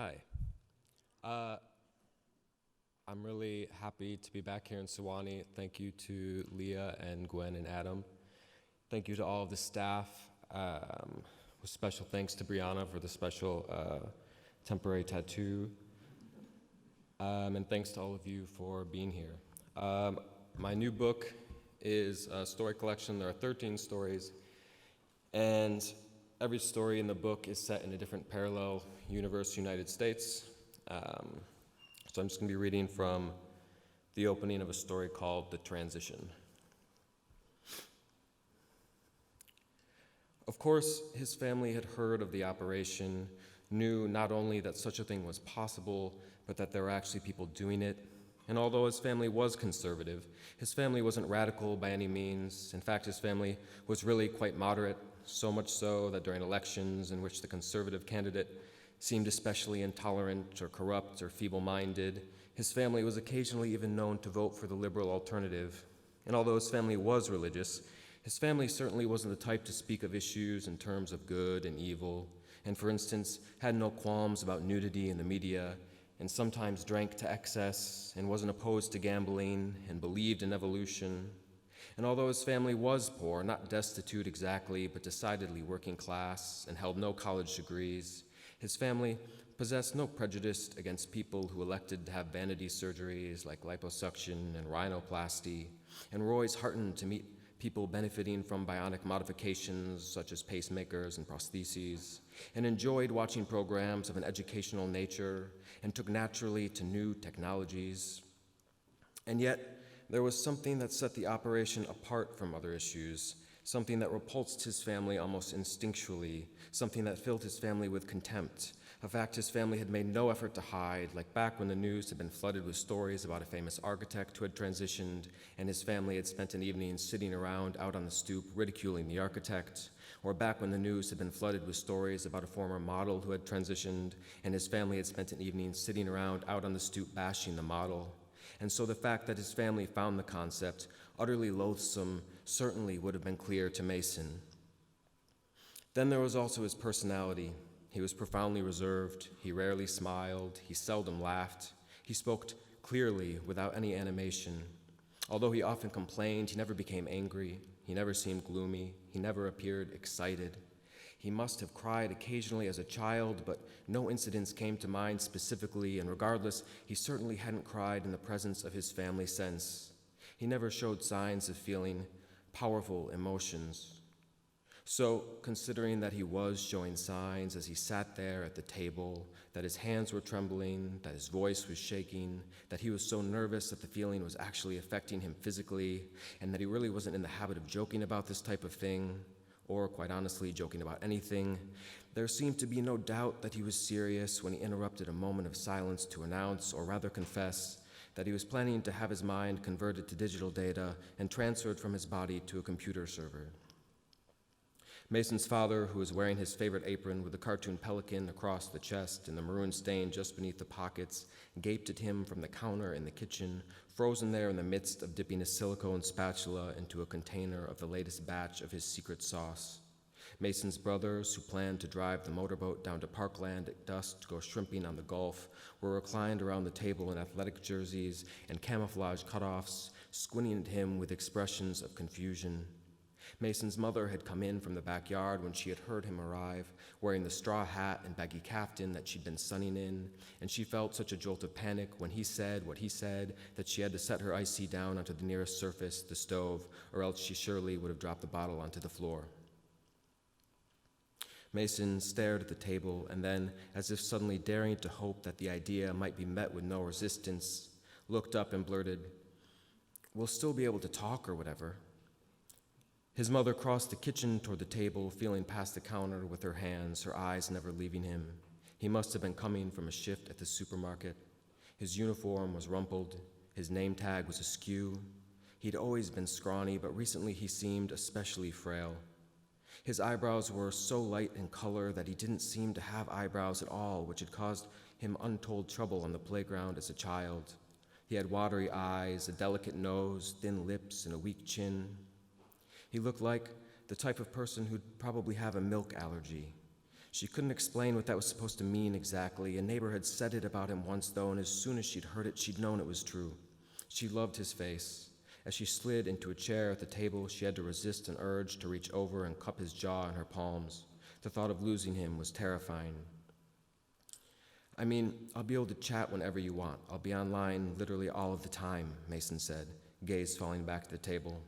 Hi. Uh, I'm really happy to be back here in Sewanee. Thank you to Leah and Gwen and Adam. Thank you to all of the staff. With special thanks to Brianna for the special temporary tattoo. And thanks to all of you for being here. My new book is a story collection. There are 13 stories, and every story in the book is set in a different parallel universe, United States. So I'm just going to be reading from the opening of a story called The Transition. Of course, his family had heard of the operation, knew not only that such a thing was possible, but that there were actually people doing it. And although his family was conservative, his family wasn't radical by any means. In fact, his family was really quite moderate, so much so that during elections in which the conservative candidate seemed especially intolerant or corrupt or feeble-minded, his family was occasionally even known to vote for the liberal alternative. And although his family was religious, his family certainly wasn't the type to speak of issues in terms of good and evil, and for instance, had no qualms about nudity in the media, and sometimes drank to excess, and wasn't opposed to gambling, and believed in evolution. And although his family was poor, not destitute exactly, but decidedly working class, and held no college degrees, his family possessed no prejudice against people who elected to have vanity surgeries like liposuction and rhinoplasty, and were always heartened to meet people benefiting from bionic modifications such as pacemakers and prostheses, and enjoyed watching programs of an educational nature, and took naturally to new technologies. And yet, there was something that set the operation apart from other issues, something that repulsed his family almost instinctually, something that filled his family with contempt, a fact his family had made no effort to hide, like back when the news had been flooded with stories about a famous architect who had transitioned, and his family had spent an evening sitting around out on the stoop ridiculing the architect, or back when the news had been flooded with stories about a former model who had transitioned, and his family had spent an evening sitting around out on the stoop bashing the model. And so the fact that his family found the concept utterly loathsome certainly would have been clear to Mason. Then there was also his personality. He was profoundly reserved, he rarely smiled, he seldom laughed, he spoke clearly without any animation. Although he often complained, he never became angry, he never seemed gloomy, he never appeared excited. He must have cried occasionally as a child, but no incidents came to mind specifically, and regardless, he certainly hadn't cried in the presence of his family since. He never showed signs of feeling powerful emotions. So, considering that he was showing signs as he sat there at the table, that his hands were trembling, that his voice was shaking, that he was so nervous that the feeling was actually affecting him physically, and that he really wasn't in the habit of joking about this type of thing, or quite honestly, joking about anything, there seemed to be no doubt that he was serious when he interrupted a moment of silence to announce, or rather confess, that he was planning to have his mind converted to digital data and transferred from his body to a computer server. Mason's father, who was wearing his favorite apron with a cartoon pelican across the chest and the maroon stain just beneath the pockets, gaped at him from the counter in the kitchen, frozen there in the midst of dipping a silicone spatula into a container of the latest batch of his secret sauce. Mason's brothers, who planned to drive the motorboat down to Parkland at dusk to go shrimping on the Gulf, were reclined around the table in athletic jerseys and camouflage cutoffs, squinting at him with expressions of confusion. Mason's mother had come in from the backyard when she had heard him arrive, wearing the straw hat and baggy caftan that she'd been sunning in, and she felt such a jolt of panic when he said what he said that she had to set her icy down onto the nearest surface, the stove, or else she surely would have dropped the bottle onto the floor. Mason stared at the table and then, as if suddenly daring to hope that the idea might be met with no resistance, looked up and blurted, "We'll still be able to talk or whatever." His mother crossed the kitchen toward the table, feeling past the counter with her hands, her eyes never leaving him. He must have been coming from a shift at the supermarket. His uniform was rumpled. His name tag was askew. He'd always been scrawny, but recently he seemed especially frail. His eyebrows were so light in color that he didn't seem to have eyebrows at all, which had caused him untold trouble on the playground as a child. He had watery eyes, a delicate nose, thin lips, and a weak chin. He looked like the type of person who'd probably have a milk allergy. She couldn't explain what that was supposed to mean exactly. A neighbor had said it about him once, though, and as soon as she'd heard it, she'd known it was true. She loved his face. As she slid into a chair at the table, she had to resist an urge to reach over and cup his jaw in her palms. The thought of losing him was terrifying. I mean, I'll be able to chat whenever you want. I'll be online literally all of the time, Mason said, gaze falling back to the table.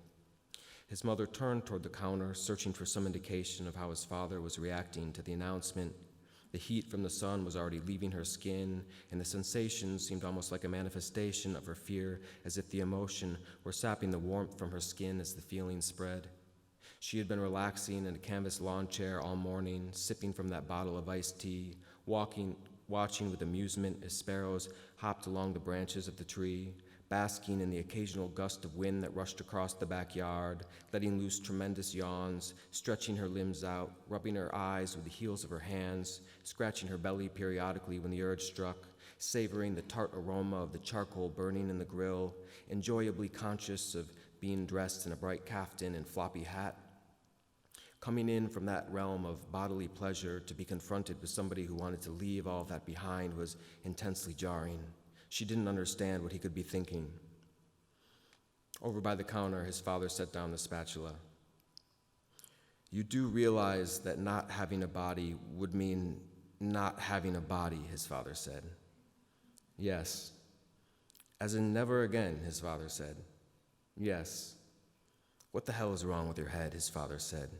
His mother turned toward the counter, searching for some indication of how his father was reacting to the announcement. The heat from the sun was already leaving her skin, and the sensation seemed almost like a manifestation of her fear, as if the emotion were sapping the warmth from her skin as the feeling spread. She had been relaxing in a canvas lawn chair all morning, sipping from that bottle of iced tea, watching with amusement as sparrows hopped along the branches of the tree, basking in the occasional gust of wind that rushed across the backyard, letting loose tremendous yawns, stretching her limbs out, rubbing her eyes with the heels of her hands, scratching her belly periodically when the urge struck, savoring the tart aroma of the charcoal burning in the grill, enjoyably conscious of being dressed in a bright kaftan and floppy hat. Coming in from that realm of bodily pleasure to be confronted with somebody who wanted to leave all of that behind was intensely jarring. She didn't understand what he could be thinking. Over by the counter, his father set down the spatula. You do realize that not having a body would mean not having a body, his father said. Yes. As in never again, his father said. Yes. What the hell is wrong with your head, his father said.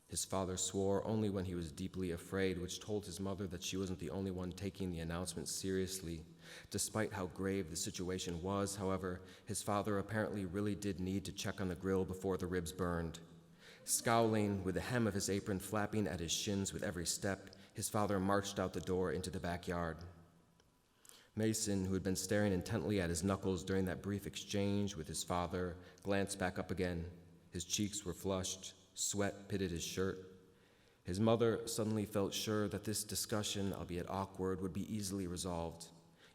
His father swore only when he was deeply afraid, which told his mother that she wasn't the only one taking the announcement seriously. Despite how grave the situation was, however, his father apparently really did need to check on the grill before the ribs burned. Scowling, with the hem of his apron flapping at his shins with every step, his father marched out the door into the backyard. Mason, who had been staring intently at his knuckles during that brief exchange with his father, glanced back up again. His cheeks were flushed. Sweat pitted his shirt. His mother suddenly felt sure that this discussion, albeit awkward, would be easily resolved.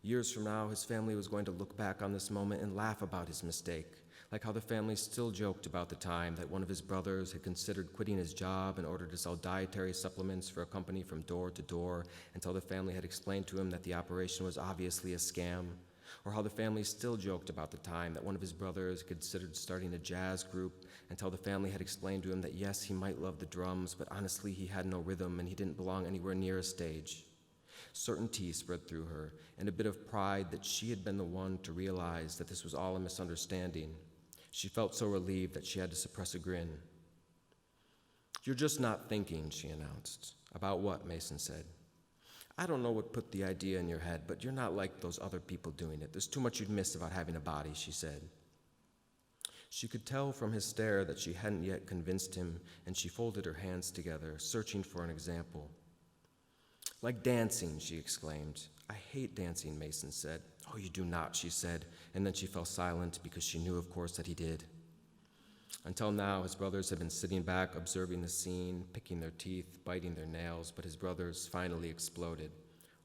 Years from now, his family was going to look back on this moment and laugh about his mistake, like how the family still joked about the time that one of his brothers had considered quitting his job in order to sell dietary supplements for a company from door to door until the family had explained to him that the operation was obviously a scam, or how the family still joked about the time that one of his brothers considered starting a jazz group until the family had explained to him that yes, he might love the drums, but honestly he had no rhythm and he didn't belong anywhere near a stage. Certainty spread through her, and a bit of pride that she had been the one to realize that this was all a misunderstanding. She felt so relieved that she had to suppress a grin. You're just not thinking, she announced. About what? Mason said. I don't know what put the idea in your head, but you're not like those other people doing it. There's too much you'd miss about having a body, she said. She could tell from his stare that she hadn't yet convinced him, and she folded her hands together, searching for an example. Like dancing, she exclaimed. I hate dancing, Mason said. Oh, you do not, she said, and then she fell silent because she knew, of course, that he did. Until now, his brothers had been sitting back, observing the scene, picking their teeth, biting their nails, but his brothers finally exploded.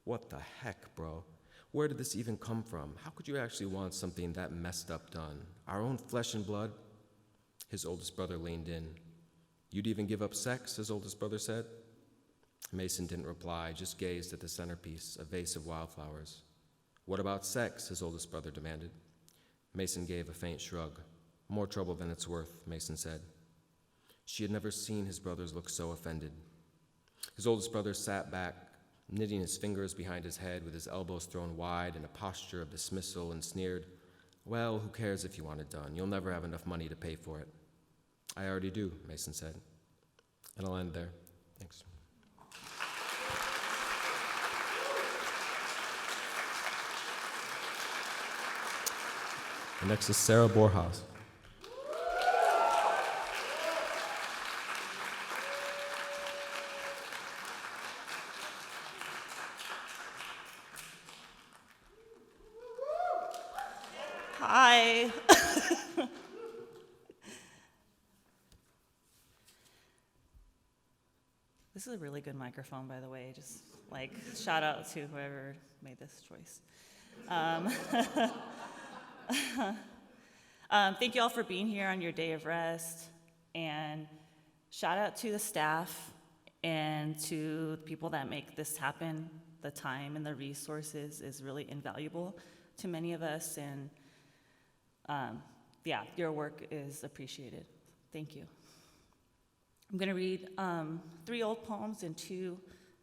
What the heck, bro? Where did this even come from? How could you actually want something that messed up done? Our own flesh and blood? His oldest brother leaned in. You'd even give up sex, his oldest brother said. Mason didn't reply, just gazed at the centerpiece, a vase of wildflowers. What about sex, his oldest brother demanded. Mason gave a faint shrug. More trouble than it's worth, Mason said. She had never seen his brothers look so offended. His oldest brother sat back, knitting his fingers behind his head with his elbows thrown wide in a posture of dismissal, and sneered, Well, who cares if you want it done? You'll never have enough money to pay for it. I already do, Mason said. And I'll end there. Thanks. And next is Sara Borjas. Hi. This is a really good microphone, by the way. Just like shout out to whoever made this choice. Thank you all for being here on your day of rest, and shout out to the staff And to the people that make this happen, the time and the resources is really invaluable to many of us. And yeah, your work is appreciated. Thank you. I'm going to read 3 old poems and 2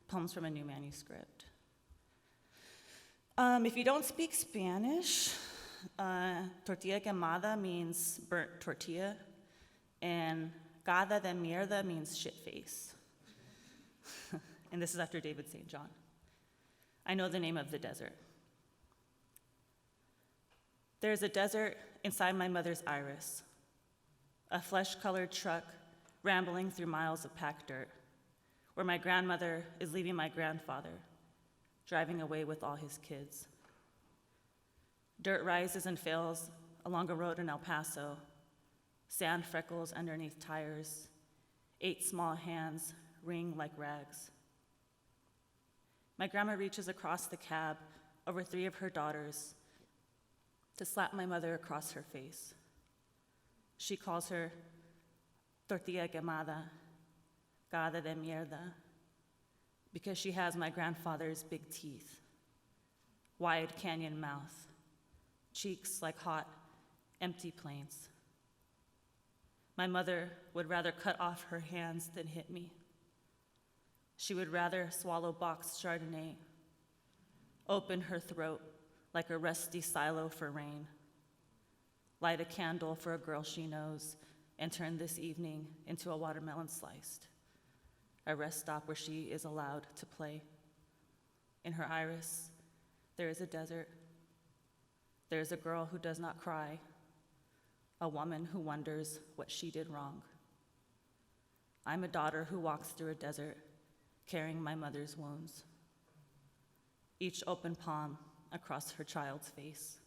poems from a new manuscript. If you don't speak Spanish, tortilla quemada means burnt tortilla, and gada de mierda means shit face. And this is after David St. John. I know the name of the desert. There's a desert inside my mother's iris, a flesh-colored truck rambling through miles of packed dirt, where my grandmother is leaving my grandfather, driving away with all his kids. Dirt rises and fails along a road in El Paso, sand freckles underneath tires, 8 small hands wring like rags. My grandma reaches across the cab over 3 of her daughters to slap my mother across her face. She calls her tortilla quemada, gada de mierda, because she has my grandfather's big teeth, wide canyon mouth, cheeks like hot, empty plains. My mother would rather cut off her hands than hit me. She would rather swallow boxed Chardonnay, open her throat like a rusty silo for rain, light a candle for a girl she knows, and turn this evening into a watermelon sliced, a rest stop where she is allowed to play. In her iris, there is a desert. There is a girl who does not cry, a woman who wonders what she did wrong. I'm a daughter who walks through a desert, carrying my mother's wounds, each open palm across her child's face,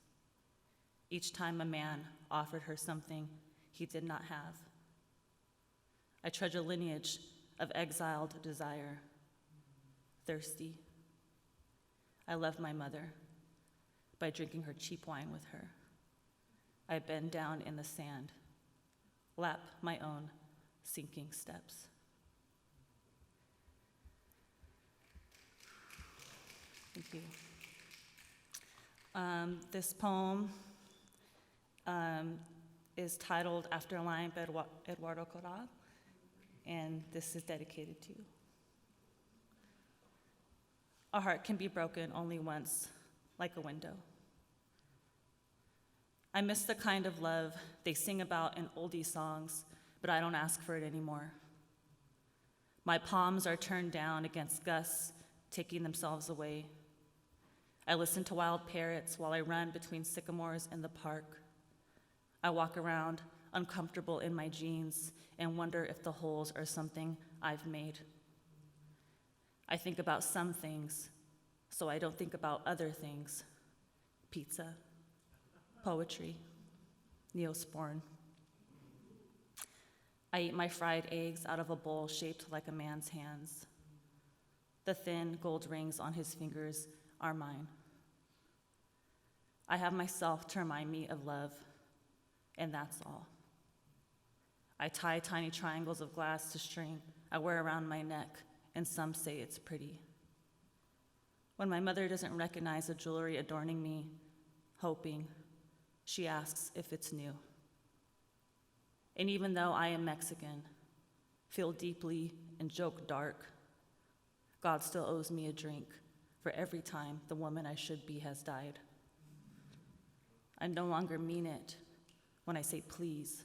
each time a man offered her something he did not have. I trudge a lineage of exiled desire, thirsty. I love my mother by drinking her cheap wine with her. I bend down in the sand, lap my own sinking steps. Thank you. This poem is titled After a Line by Eduardo Corral, and this is dedicated to you. A heart can be broken only once, like a window. I miss the kind of love they sing about in oldie songs, but I don't ask for it anymore. My palms are turned down against gusts, taking themselves away. I listen to wild parrots while I run between sycamores in the park. I walk around uncomfortable in my jeans and wonder if the holes are something I've made. I think about some things, so I don't think about other things. Pizza, poetry, Neosporin. I eat my fried eggs out of a bowl shaped like a man's hands. The thin gold rings on his fingers are mine. I have myself to remind me of love, and that's all. I tie tiny triangles of glass to string I wear around my neck, and some say it's pretty. When my mother doesn't recognize the jewelry adorning me, hoping, she asks if it's new. And even though I am Mexican, feel deeply and joke dark, God still owes me a drink for every time the woman I should be has died. I no longer mean it when I say please.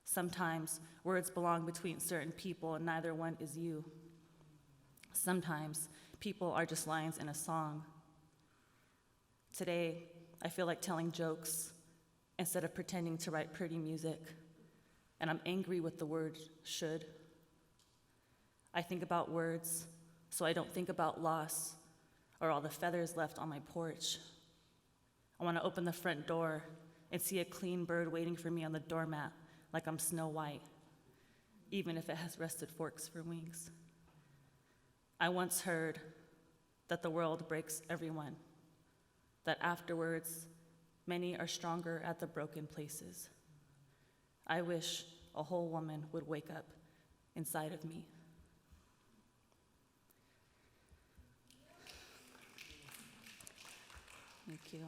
Sometimes words belong between certain people and neither one is you. Sometimes people are just lines in a song. Today, I feel like telling jokes instead of pretending to write pretty music, and I'm angry with the word should. I think about words so I don't think about loss or all the feathers left on my porch. I want to open the front door and see a clean bird waiting for me on the doormat like I'm Snow White, even if it has rusted forks for wings. I once heard that the world breaks everyone, that afterwards, many are stronger at the broken places. I wish a whole woman would wake up inside of me. Thank you.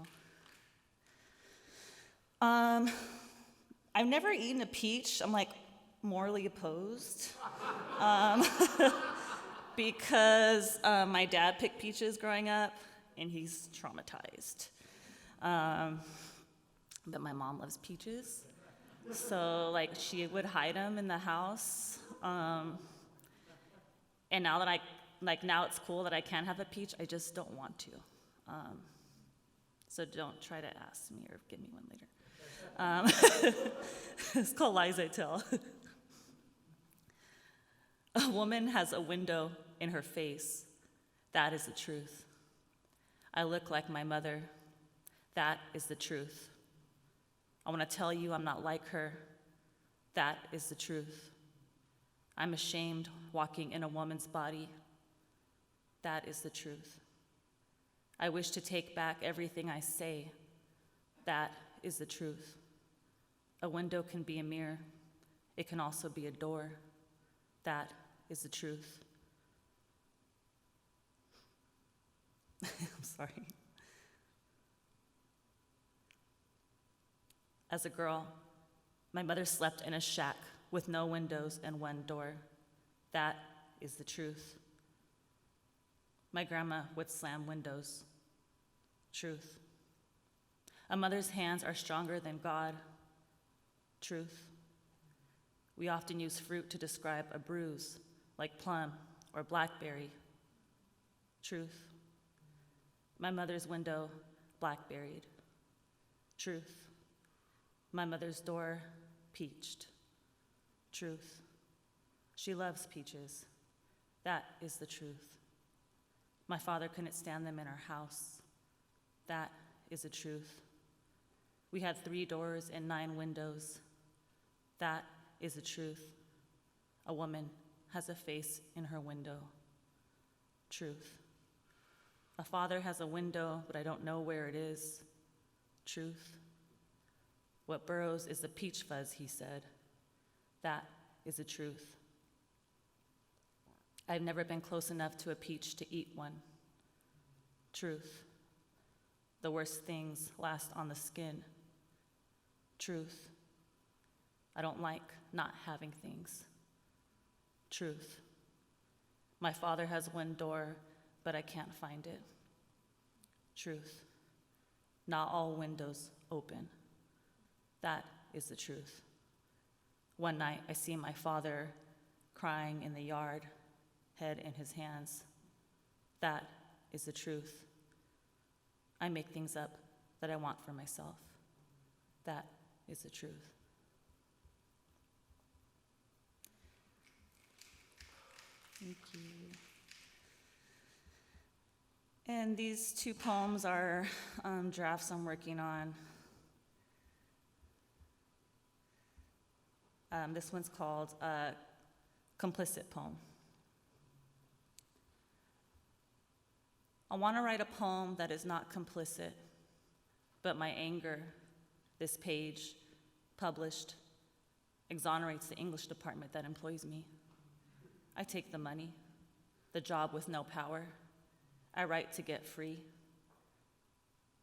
I've never eaten a peach. I'm like morally opposed because my dad picked peaches growing up and he's traumatized. But my mom loves peaches. So like she would hide them in the house. And now that now it's cool that I can have a peach, I just don't want to. So don't try to ask me or give me one later. It's called Lies I Tell. A woman has a window in her face. That is the truth. I look like my mother. That is the truth. I want to tell you I'm not like her. That is the truth. I'm ashamed walking in a woman's body. That is the truth. I wish to take back everything I say. That is the truth. A window can be a mirror. It can also be a door. That is the truth. I'm sorry. As a girl, my mother slept in a shack with no windows and one door. That is the truth. My grandma would slam windows. Truth. A mother's hands are stronger than God. Truth. We often use fruit to describe a bruise, like plum or blackberry. Truth. My mother's window, blackberried. Truth. My mother's door, peached. Truth. She loves peaches. That is the truth. My father couldn't stand them in our house. That is the truth. We had 3 doors and 9 windows. That is the truth. A woman has a face in her window. Truth. A father has a window, but I don't know where it is. Truth. What burrows is the peach fuzz, he said. That is the truth. I've never been close enough to a peach to eat one. Truth. The worst things last on the skin. Truth. I don't like not having things. Truth. My father has one door, but I can't find it. Truth. Not all windows open. That is the truth. One night, I see my father crying in the yard, head in his hands. That is the truth. I make things up that I want for myself. That is the truth. Thank you. And these 2 poems are drafts I'm working on. This one's called Complicit Poem. I want to write a poem that is not complicit, but my anger, this page, published, exonerates the English department that employs me. I take the money, the job with no power. I write to get free.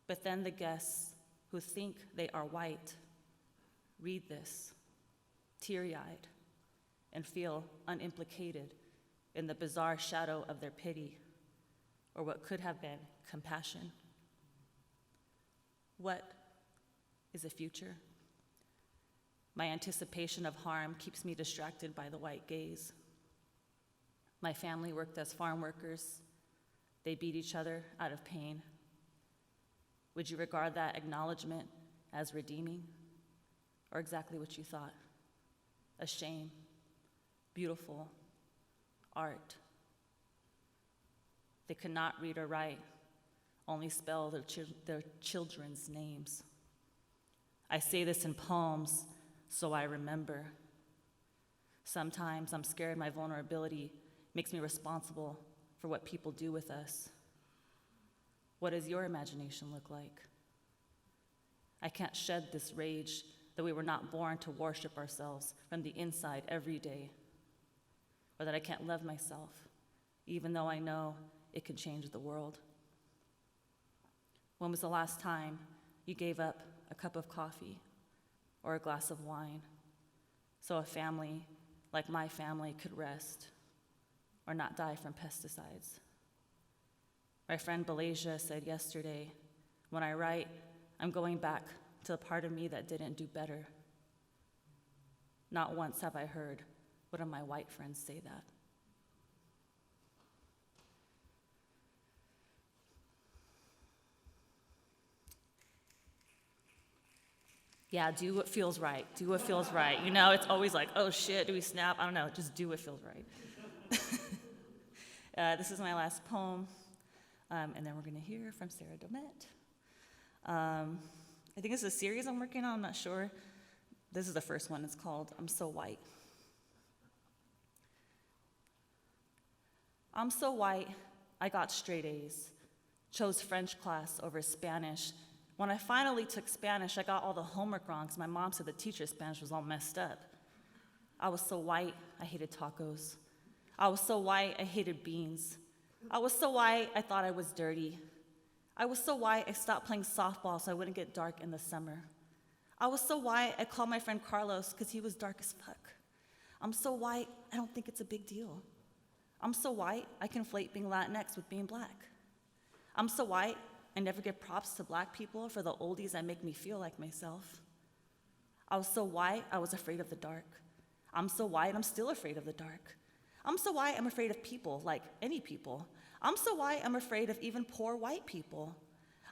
But then the guests who think they are white read this, teary-eyed, and feel unimplicated in the bizarre shadow of their pity, or what could have been compassion. What is the future? My anticipation of harm keeps me distracted by the white gaze. My family worked as farm workers. They beat each other out of pain. Would you regard that acknowledgement as redeeming, or exactly what you thought? A shame, beautiful, art. They could not read or write, only spell their children's names. I say this in poems so I remember. Sometimes I'm scared my vulnerability makes me responsible for what people do with us. What does your imagination look like? I can't shed this rage that we were not born to worship ourselves from the inside every day, or that I can't love myself, even though I know it can change the world. When was the last time you gave up a cup of coffee or a glass of wine so a family like my family could rest or not die from pesticides? My friend Belasia said yesterday, when I write, I'm going back to the part of me that didn't do better. Not once have I heard one of my white friends say that. Yeah, do what feels right. Do what feels right. You know, it's always like, oh shit, do we snap? I don't know, just do what feels right. This is my last poem, and then we're gonna hear from Sara Domet. I think it's a series I'm working on, I'm not sure. This is the first one, it's called I'm So White. I'm so white, I got straight A's, chose French class over Spanish. When I finally took Spanish, I got all the homework wrong because my mom said the teacher's Spanish was all messed up. I was so white, I hated tacos. I was so white, I hated beans. I was so white, I thought I was dirty. I was so white, I stopped playing softball so I wouldn't get dark in the summer. I was so white, I called my friend Carlos because he was dark as fuck. I'm so white, I don't think it's a big deal. I'm so white, I conflate being Latinx with being black. I'm so white, I never give props to black people for the oldies that make me feel like myself. I was so white, I was afraid of the dark. I'm so white, I'm still afraid of the dark. I'm so white, I'm afraid of people, like any people. I'm so white, I'm afraid of even poor white people.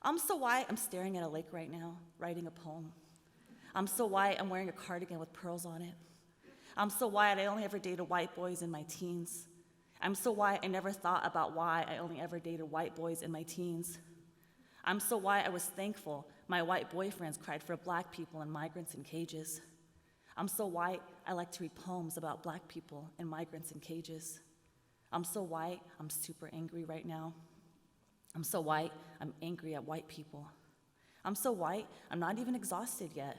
I'm so white, I'm staring at a lake right now, writing a poem. I'm so white, I'm wearing a cardigan with pearls on it. I'm so white, I only ever dated white boys in my teens. I'm so white, I never thought about why I only ever dated white boys in my teens. I'm so white, I was thankful my white boyfriends cried for black people and migrants in cages. I'm so white, I like to read poems about black people and migrants in cages. I'm so white, I'm super angry right now. I'm so white, I'm angry at white people. I'm so white, I'm not even exhausted yet.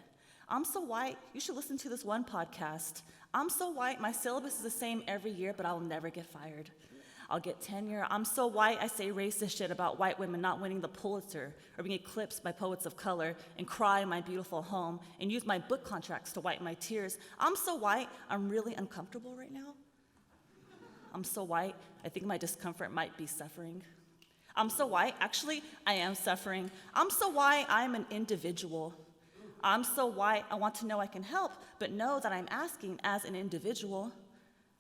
I'm so white, you should listen to this one podcast. I'm so white, my syllabus is the same every year, but I'll never get fired. I'll get tenure. I'm so white, I say racist shit about white women not winning the Pulitzer or being eclipsed by poets of color and cry in my beautiful home and use my book contracts to wipe my tears. I'm so white, I'm really uncomfortable right now. I'm so white, I think my discomfort might be suffering. I'm so white, actually, I am suffering. I'm so white, I'm an individual. I'm so white, I want to know I can help, but know that I'm asking as an individual.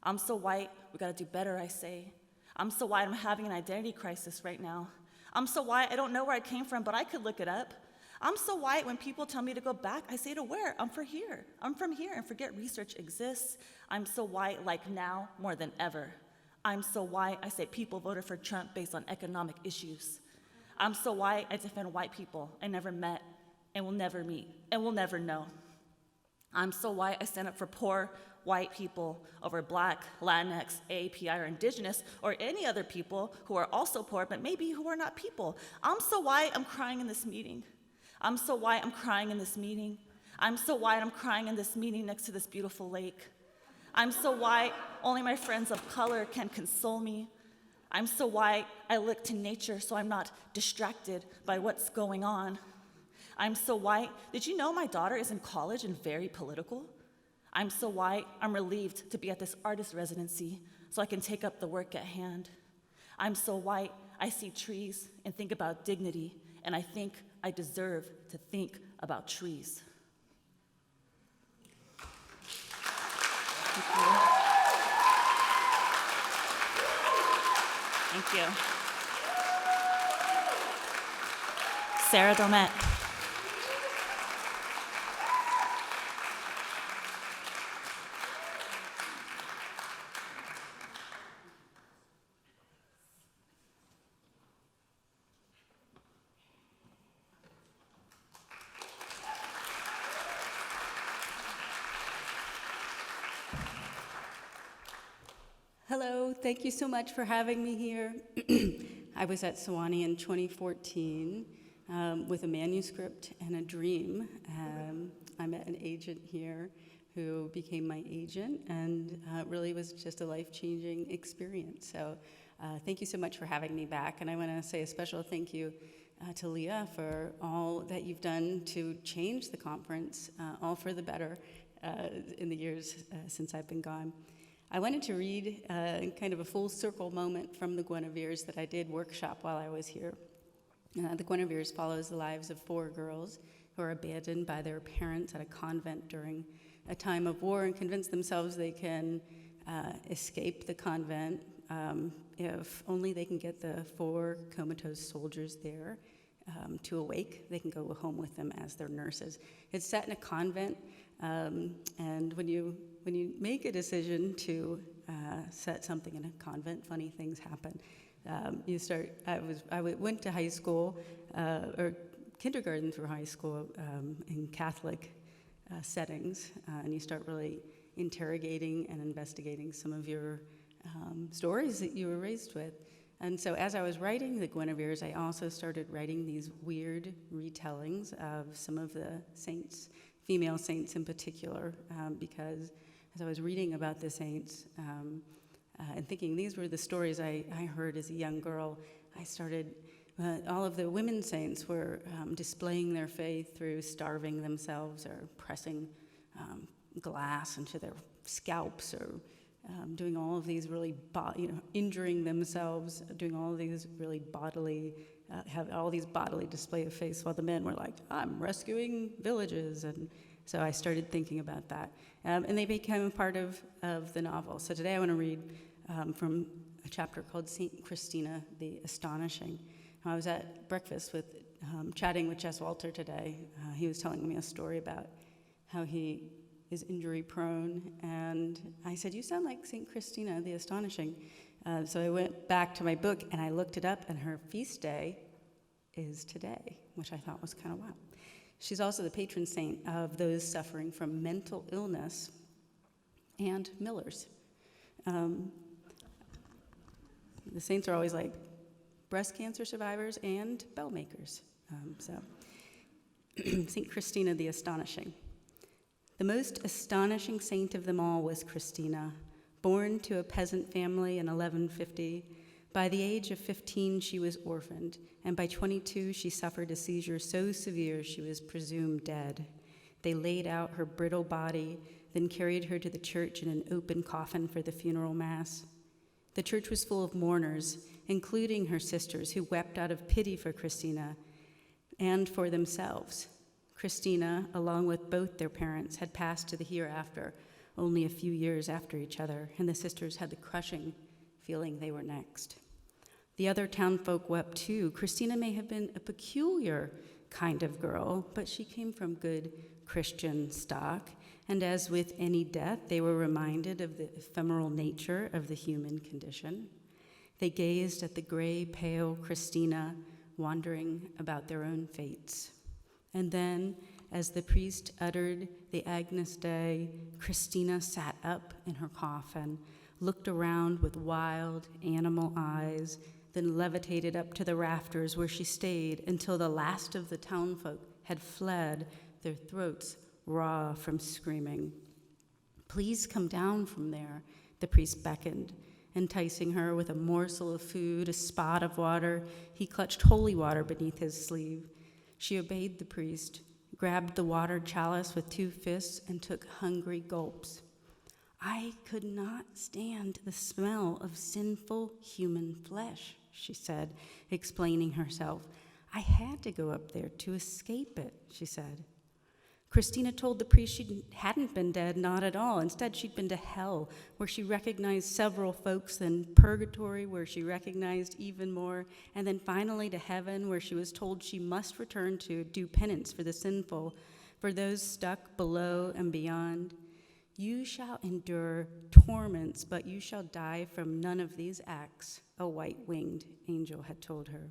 I'm so white, we gotta do better, I say. I'm so white, I'm having an identity crisis right now. I'm so white, I don't know where I came from, but I could look it up. I'm so white, when people tell me to go back, I say to where? I'm from here, and forget research exists. I'm so white, like now, more than ever. I'm so white, I say people voted for Trump based on economic issues. I'm so white, I defend white people I never met and will never meet and will never know. I'm so white, I stand up for poor white people over black, Latinx, AAPI, or indigenous, or any other people who are also poor, but maybe who are not people. I'm so white, I'm crying in this meeting. I'm so white, I'm crying in this meeting. I'm so white, I'm crying in this meeting next to this beautiful lake. I'm so white, only my friends of color can console me. I'm so white, I look to nature so I'm not distracted by what's going on. I'm so white, did you know my daughter is in college and very political? I'm so white, I'm relieved to be at this artist residency so I can take up the work at hand. I'm so white, I see trees and think about dignity, and I think I deserve to think about trees. Thank you. Thank you. Sara Domet. Hello, thank you so much for having me here. I was at Sewanee in 2014 with a manuscript and a dream. I met an agent here who became my agent, and it really was just a life-changing experience. So thank you so much for having me back, and I want to say a special thank you to Leah for all that you've done to change the conference, all for the better in the years since I've been gone. I wanted to read kind of a full circle moment from the Guinevere's that I did workshop while I was here. The Guinevere's follows the lives of 4 girls who are abandoned by their parents at a convent during a time of war and convince themselves they can escape the convent if only they can get the 4 comatose soldiers there to awake. They can go home with them as their nurses. It's set in a convent, and when you make a decision to set something in a convent, funny things happen. I went to high school, or kindergarten through high school in Catholic settings, and you start really interrogating and investigating some of your stories that you were raised with. And so as I was writing the Guinevere's, I also started writing these weird retellings of some of the saints, female saints in particular, because as I was reading about the saints and thinking these were the stories I heard as a young girl, I started, all of the women saints were displaying their faith through starving themselves or pressing glass into their scalps or doing all of these really, injuring themselves, doing all of these really bodily, have all these bodily display of faith, while the men were like, I'm rescuing villages. And so I started thinking about that. And they became a part of the novel. So today I want to read from a chapter called St. Christina the Astonishing. I was at breakfast chatting with Jess Walter today. He was telling me a story about how he is injury prone, and I said, you sound like St. Christina the Astonishing. So I went back to my book and I looked it up, and her feast day is today, which I thought was kind of wild. She's also the patron saint of those suffering from mental illness and millers. The saints are always like breast cancer survivors and bell makers. St. Christina the Astonishing. The most astonishing saint of them all was Christina. Born to a peasant family in 1150, by the age of 15 she was orphaned, and by 22 she suffered a seizure so severe she was presumed dead. They laid out her brittle body, then carried her to the church in an open coffin for the funeral mass. The church was full of mourners, including her sisters, who wept out of pity for Christina and for themselves. Christina, along with both their parents, had passed to the hereafter only a few years after each other, and the sisters had the crushing feeling they were next. The other townfolk wept too. Christina may have been a peculiar kind of girl, but she came from good Christian stock, and as with any death, they were reminded of the ephemeral nature of the human condition. They gazed at the gray, pale Christina, wandering about their own fates. And then, as the priest uttered the Agnus Dei, Christina sat up in her coffin, looked around with wild animal eyes, then levitated up to the rafters where she stayed until the last of the townfolk had fled, their throats raw from screaming. Please come down from there, the priest beckoned, enticing her with a morsel of food, a spot of water. He clutched holy water beneath his sleeve. She obeyed the priest, grabbed the water chalice with 2 fists, and took hungry gulps. I could not stand the smell of sinful human flesh, she said, explaining herself. I had to go up there to escape it, she said. Christina told the priest she hadn't been dead, not at all. Instead, she'd been to hell, where she recognized several folks, then purgatory, where she recognized even more, and then finally to heaven, where she was told she must return to do penance for the sinful, for those stuck below and beyond. You shall endure torments, but you shall die from none of these acts, a white-winged angel had told her.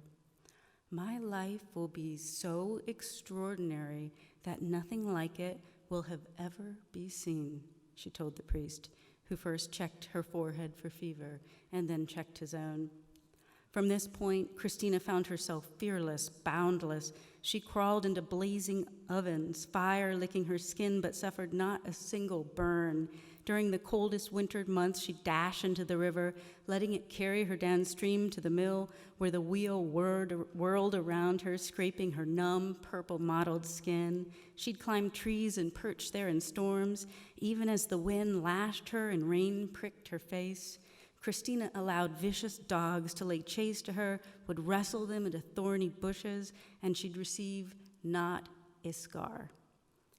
My life will be so extraordinary that nothing like it will have ever be seen, she told the priest, who first checked her forehead for fever and then checked his own. From this point, Christina found herself fearless, boundless. She crawled into blazing ovens, fire licking her skin, but suffered not a single burn. During the coldest winter months, she'd dash into the river, letting it carry her downstream to the mill, where the wheel whirled around her, scraping her numb, purple-mottled skin. She'd climb trees and perch there in storms, even as the wind lashed her and rain pricked her face. Christina allowed vicious dogs to lay chase to her, would wrestle them into thorny bushes, and she'd receive not a scar.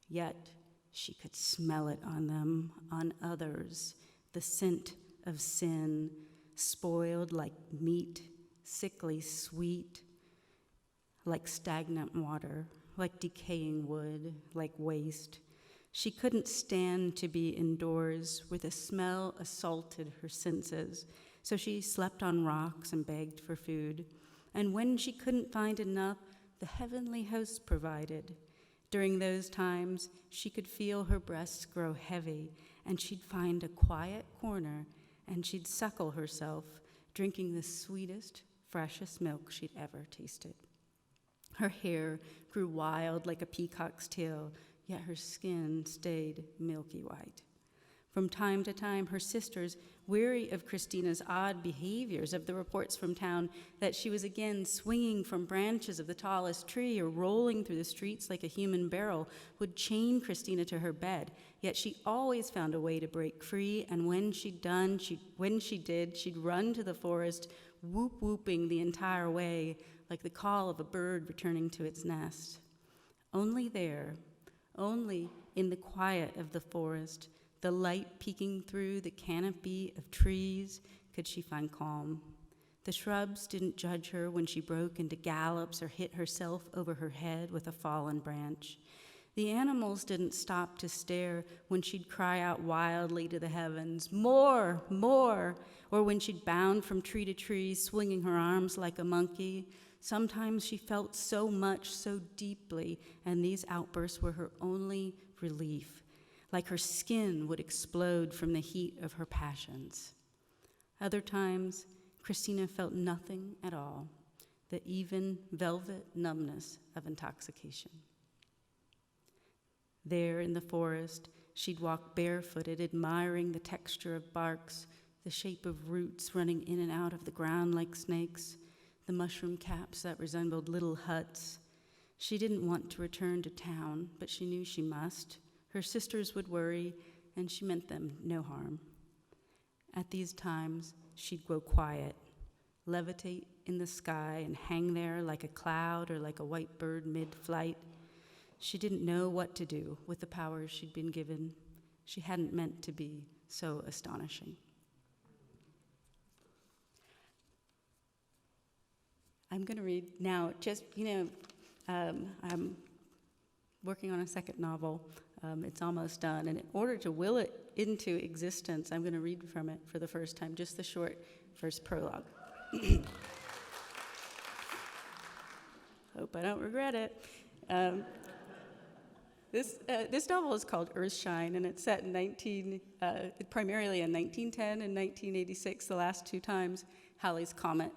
Yet she could smell it on them, on others, the scent of sin, spoiled like meat, sickly sweet, like stagnant water, like decaying wood, like waste. She couldn't stand to be indoors where the smell assaulted her senses, so she slept on rocks and begged for food. And when she couldn't find enough, the heavenly host provided. During those times, she could feel her breasts grow heavy, and she'd find a quiet corner, and she'd suckle herself, drinking the sweetest, freshest milk she'd ever tasted. Her hair grew wild like a peacock's tail, yet her skin stayed milky white. From time to time, her sisters, weary of Christina's odd behaviors, of the reports from town that she was again swinging from branches of the tallest tree or rolling through the streets like a human barrel, would chain Christina to her bed. Yet she always found a way to break free, and when she'd did, she'd run to the forest, whooping the entire way, like the call of a bird returning to its nest. Only there, only in the quiet of the forest, the light peeking through the canopy of trees, could she find calm. The shrubs didn't judge her when she broke into gallops or hit herself over her head with a fallen branch. The animals didn't stop to stare when she'd cry out wildly to the heavens, "More, more!" or when she'd bound from tree to tree, swinging her arms like a monkey. Sometimes she felt so much, so deeply, and these outbursts were her only relief, like her skin would explode from the heat of her passions. Other times, Christina felt nothing at all, the even velvet numbness of intoxication. There in the forest, she'd walk barefooted, admiring the texture of barks, the shape of roots running in and out of the ground like snakes, the mushroom caps that resembled little huts. She didn't want to return to town, but she knew she must. Her sisters would worry, and she meant them no harm. At these times, she'd grow quiet, levitate in the sky, and hang there like a cloud or like a white bird mid-flight. She didn't know what to do with the powers she'd been given. She hadn't meant to be so astonishing. I'm going to read now, I'm working on a second novel. It's almost done. And in order to will it into existence, I'm going to read from it for the first time, just the short first prologue. Hope I don't regret it. This novel is called Earthshine, and it's set in primarily in 1910 and 1986, the last two times Halley's Comet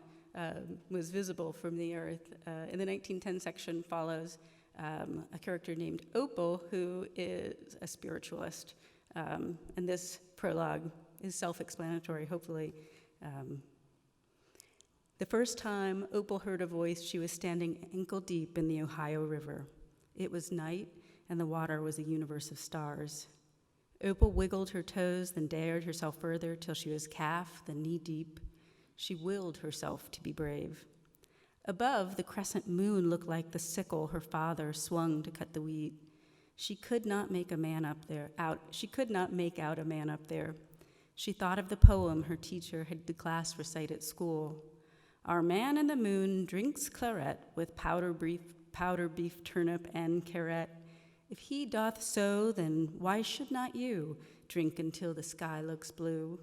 was visible from the Earth. In the 1910 section follows a character named Opal, who is a spiritualist. And this prologue is self-explanatory, hopefully. The first time Opal heard a voice, she was standing ankle-deep in the Ohio River. It was night, and the water was a universe of stars. Opal wiggled her toes, then dared herself further till she was calf, then knee-deep. She willed herself to be brave. Above, the crescent moon looked like the sickle her father swung to cut the wheat. She could not make out a man up there. She thought of the poem her teacher had the class recite at school. Our man in the moon drinks claret with powder beef, turnip, and carrot. If he doth so, then why should not you drink until the sky looks blue?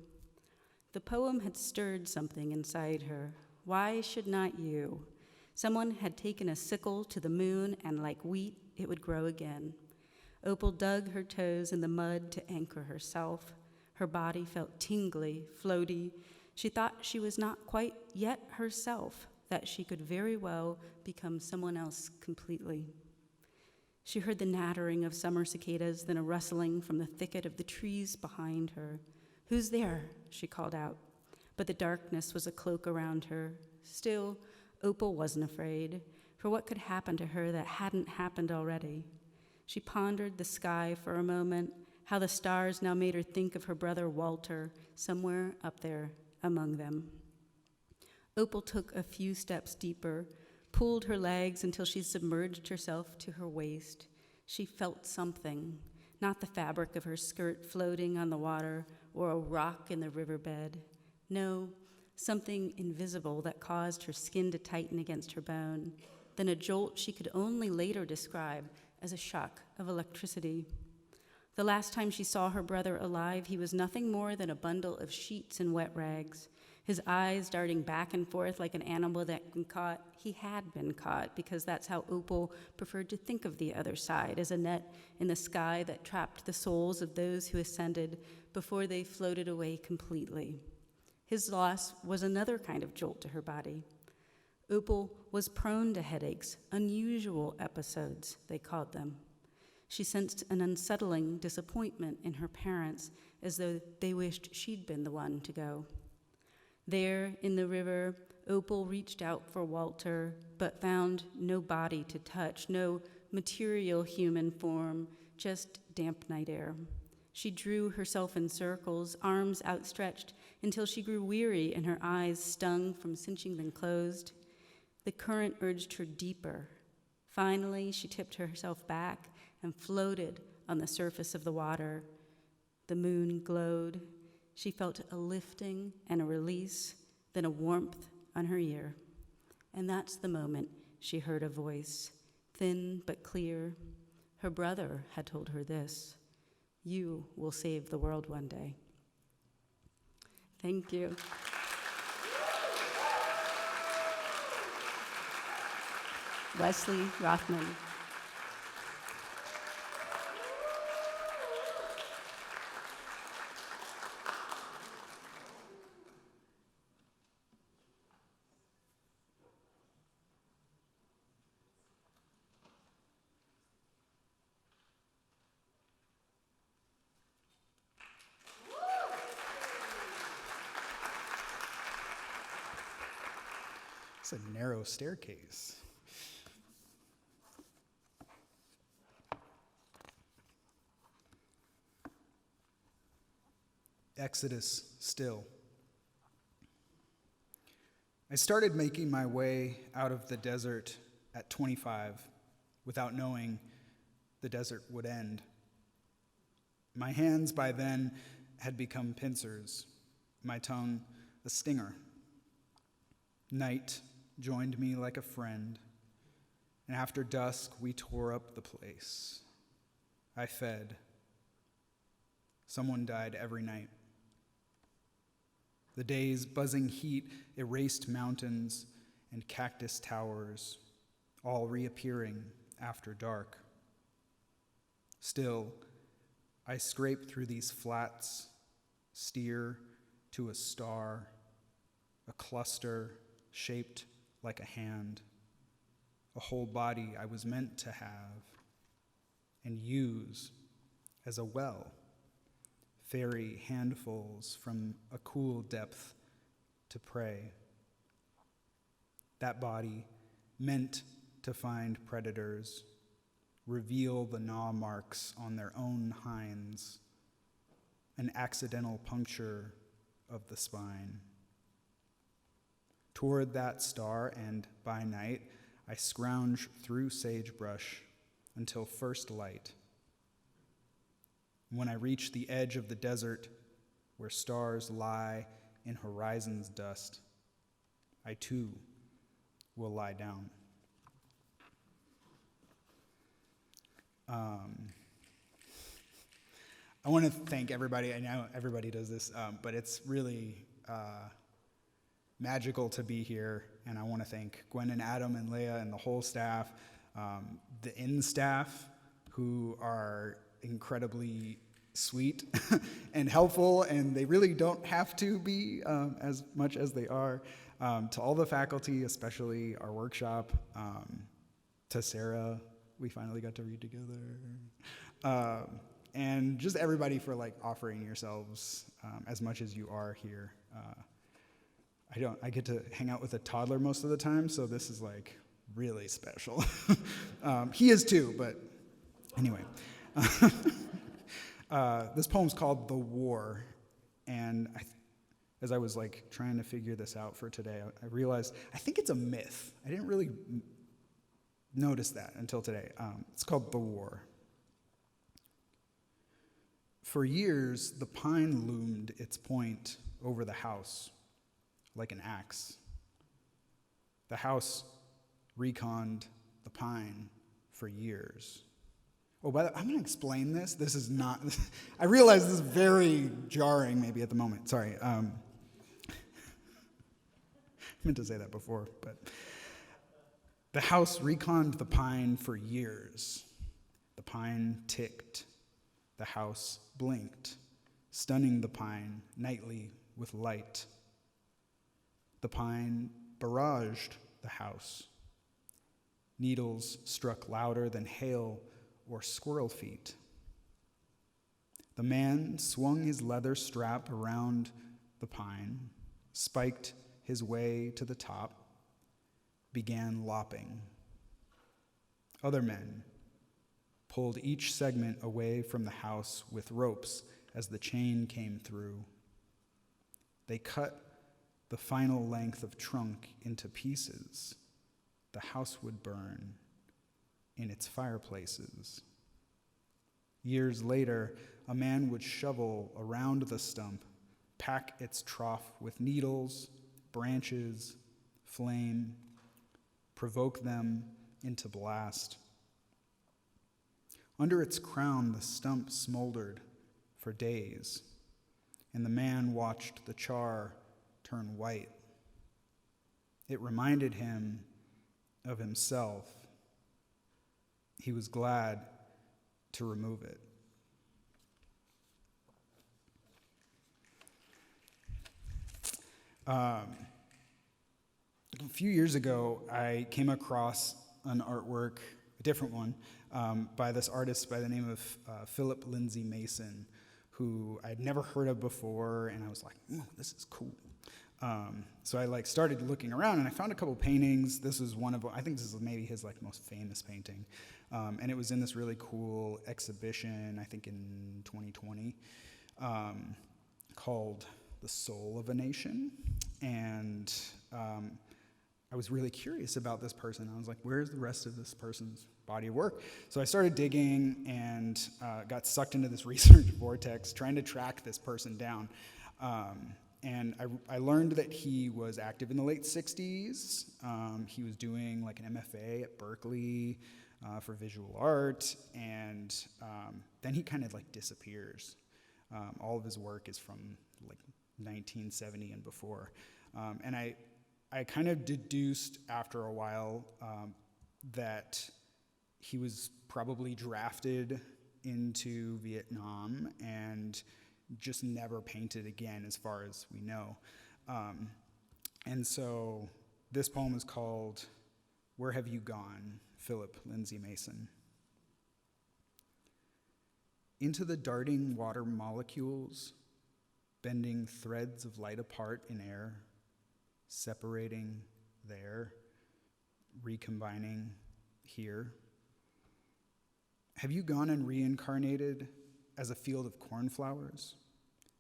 The poem had stirred something inside her. Why should not you? Someone had taken a sickle to the moon, and like wheat, it would grow again. Opal dug her toes in the mud to anchor herself. Her body felt tingly, floaty. She thought she was not quite yet herself, that she could very well become someone else completely. She heard the nattering of summer cicadas, then a rustling from the thicket of the trees behind her. "Who's there?" she called out. But the darkness was a cloak around her. Still, Opal wasn't afraid, for what could happen to her that hadn't happened already? She pondered the sky for a moment, how the stars now made her think of her brother Walter, somewhere up there among them. Opal took a few steps deeper, pulled her legs until she submerged herself to her waist. She felt something, not the fabric of her skirt floating on the water or a rock in the riverbed. No, something invisible that caused her skin to tighten against her bone, then a jolt she could only later describe as a shock of electricity. The last time she saw her brother alive, he was nothing more than a bundle of sheets and wet rags, his eyes darting back and forth like an animal that had been caught. He had been caught, because that's how Opal preferred to think of the other side, as a net in the sky that trapped the souls of those who ascended before they floated away completely. His loss was another kind of jolt to her body. Opal was prone to headaches, unusual episodes, they called them. She sensed an unsettling disappointment in her parents, as though they wished she'd been the one to go. There, in the river, Opal reached out for Walter, but found no body to touch, no material human form, just damp night air. She drew herself in circles, arms outstretched, until she grew weary and her eyes stung from cinching them closed. The current urged her deeper. Finally, she tipped herself back and floated on the surface of the water. The moon glowed. She felt a lifting and a release, then a warmth on her ear. And that's the moment she heard a voice, thin but clear. Her brother had told her this: "You will save the world one day." Thank you. Wesley Rothman. It's a narrow staircase. Exodus still. I started making my way out of the desert at 25 without knowing the desert would end. My hands by then had become pincers, my tongue a stinger. Night joined me like a friend, and after dusk we tore up the place. I fed. Someone died every night. The day's buzzing heat erased mountains and cactus towers, all reappearing after dark. Still, I scrape through these flats, steer to a star, a cluster shaped like a hand, a whole body I was meant to have and use as a well. Fairy handfuls from a cool depth to prey. That body meant to find predators, reveal the gnaw marks on their own hinds, an accidental puncture of the spine. Toward that star, and by night, I scrounge through sagebrush until first light. When I reach the edge of the desert, where stars lie in horizon's dust, I too will lie down. I want to thank everybody. I know everybody does this, but it's really magical to be here, and I want to thank Gwen and Adam and Leah and the whole staff, the in staff who are incredibly sweet and helpful, and they really don't have to be as much as they are. To all the faculty, especially our workshop, to Sarah, we finally got to read together, and just everybody for like offering yourselves as much as you are here. I get to hang out with a toddler most of the time, so this is like really special. He is too, but anyway. This poem's called The War, and as I was like trying to figure this out for today, I realized I think it's a myth. I didn't really notice that until today. It's called The War. For years, the pine loomed its point over the house like an axe. The house reconned the pine for years. Oh, by the way, I'm going to explain this. This is not, I realize this is very jarring maybe at the moment. Sorry. I meant to say that before, but the house reconned the pine for years. The pine ticked. The house blinked, stunning the pine nightly with light. The pine barraged the house. Needles struck louder than hail or squirrel feet. The man swung his leather strap around the pine, spiked his way to the top, began lopping. Other men pulled each segment away from the house with ropes as the chain came through. They cut the final length of trunk into pieces. The house would burn in its fireplaces. Years later, a man would shovel around the stump, pack its trough with needles, branches, flame, provoke them into blast. Under its crown, the stump smoldered for days, and the man watched the char turn white. It reminded him of himself. He was glad to remove it. A few years ago, I came across an artwork, a different one, by this artist by the name of Philip Lindsay Mason, who I'd never heard of before, and I was like, "Ooh, this is cool." So I started looking around, and I found a couple paintings. This is one of them. I think this is maybe his most famous painting, and it was in this really cool exhibition, I think in 2020, called "The Soul of a Nation," and I was really curious about this person. I was like, where's the rest of this person's body of work? So I started digging and got sucked into this research vortex, trying to track this person down. And I learned that he was active in the late 60s. He was doing an MFA at Berkeley for visual art, and then he kind of disappears. All of his work is from 1970 and before. And I kind of deduced after a while that he was probably drafted into Vietnam and just never painted again, as far as we know. And so this poem is called "Where Have You Gone, Philip Lindsay Mason?" Into the darting water molecules, bending threads of light apart in air, separating there, recombining here. Have you gone and reincarnated as a field of cornflowers,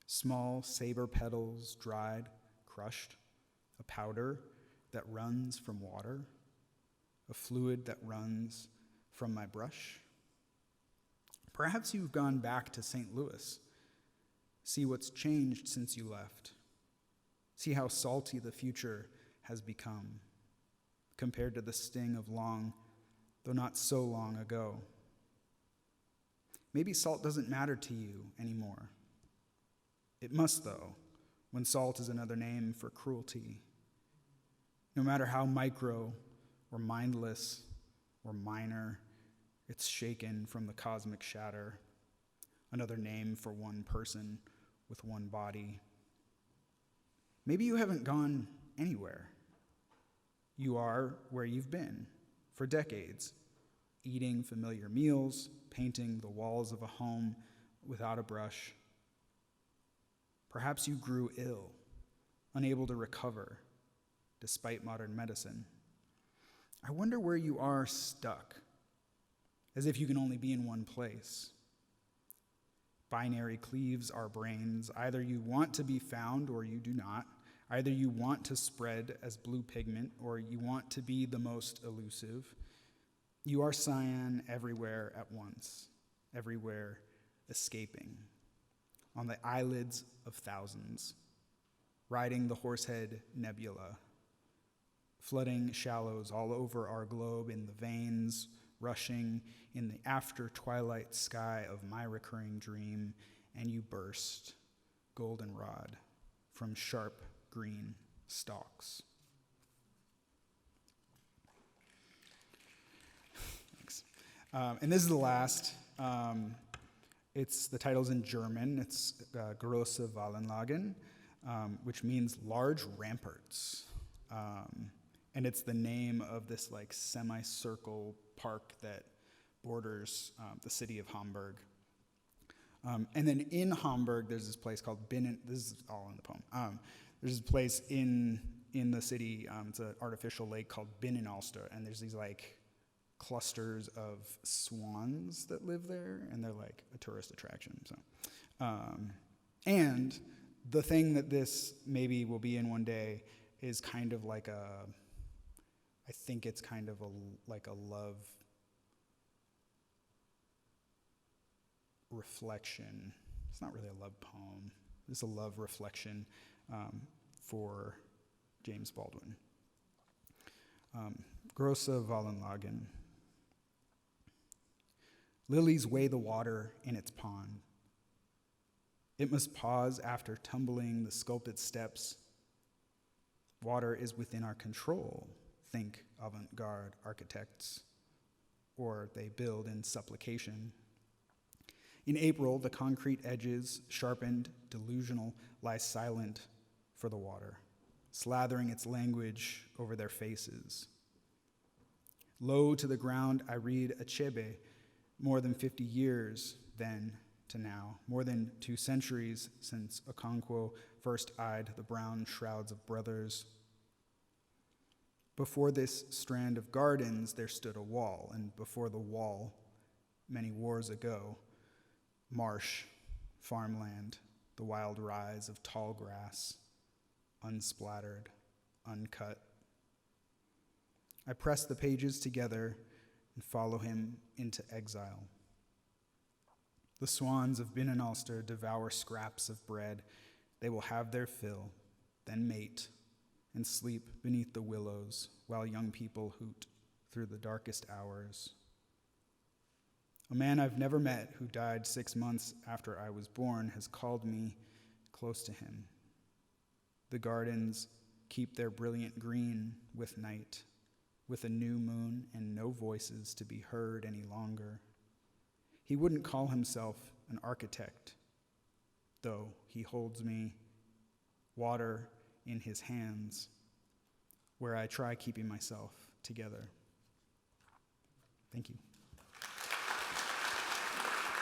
small saber petals dried, crushed, a powder that runs from water, a fluid that runs from my brush? Perhaps you've gone back to St. Louis. See what's changed since you left. See how salty the future has become compared to the sting of long, though not so long ago. Maybe salt doesn't matter to you anymore. It must, though, when salt is another name for cruelty. No matter how micro or mindless or minor, it's shaken from the cosmic shatter. another name for one person with one body. Maybe you haven't gone anywhere. You are where you've been for decades, eating familiar meals, painting the walls of a home without a brush. Perhaps you grew ill, unable to recover despite modern medicine. I wonder where you are stuck, as if you can only be in one place. Binary cleaves our brains. Either you want to be found or you do not. Either you want to spread as blue pigment or you want to be the most elusive. You are cyan everywhere at once, everywhere escaping, on the eyelids of thousands, riding the Horsehead Nebula, flooding shallows all over our globe in the veins, rushing in the after-twilight sky of my recurring dream, and you burst, goldenrod, from sharp green stalks. Thanks. And this is the last. The title's in German. It's Große Wallenlagen, which means large ramparts. And it's the name of this like semicircle park that borders the city of Hamburg. And then in Hamburg, there's this place called Binnen. This is all in the poem. There's a place in the city. It's an artificial lake called Binnenalster, and there's these like clusters of swans that live there, and they're like a tourist attraction. So, and the thing that this maybe will be in one day is kind of like I think it's kind of like a love reflection. It's not really a love poem. It's a love reflection for James Baldwin. Große Wallenlagen. Lilies weigh the water in its pond. It must pause after tumbling the sculpted steps. Water is within our control, think avant-garde architects, or they build in supplication. In April, the concrete edges, sharpened, delusional, lie silent for the water, slathering its language over their faces. Low to the ground, I read Achebe, more than 50 years then to now, more than 2 centuries since Okonkwo first eyed the brown shrouds of brothers. Before this strand of gardens, there stood a wall, and before the wall, many wars ago, marsh, farmland, the wild rise of tall grass, unsplattered, uncut. I press the pages together and follow him into exile. The swans of Binnenalster devour scraps of bread. They will have their fill, then mate, and sleep beneath the willows while young people hoot through the darkest hours. A man I've never met who died 6 months after I was born has called me close to him. The gardens keep their brilliant green with night, with a new moon and no voices to be heard any longer. He wouldn't call himself an architect, though he holds me, water in his hands, where I try keeping myself together. Thank you.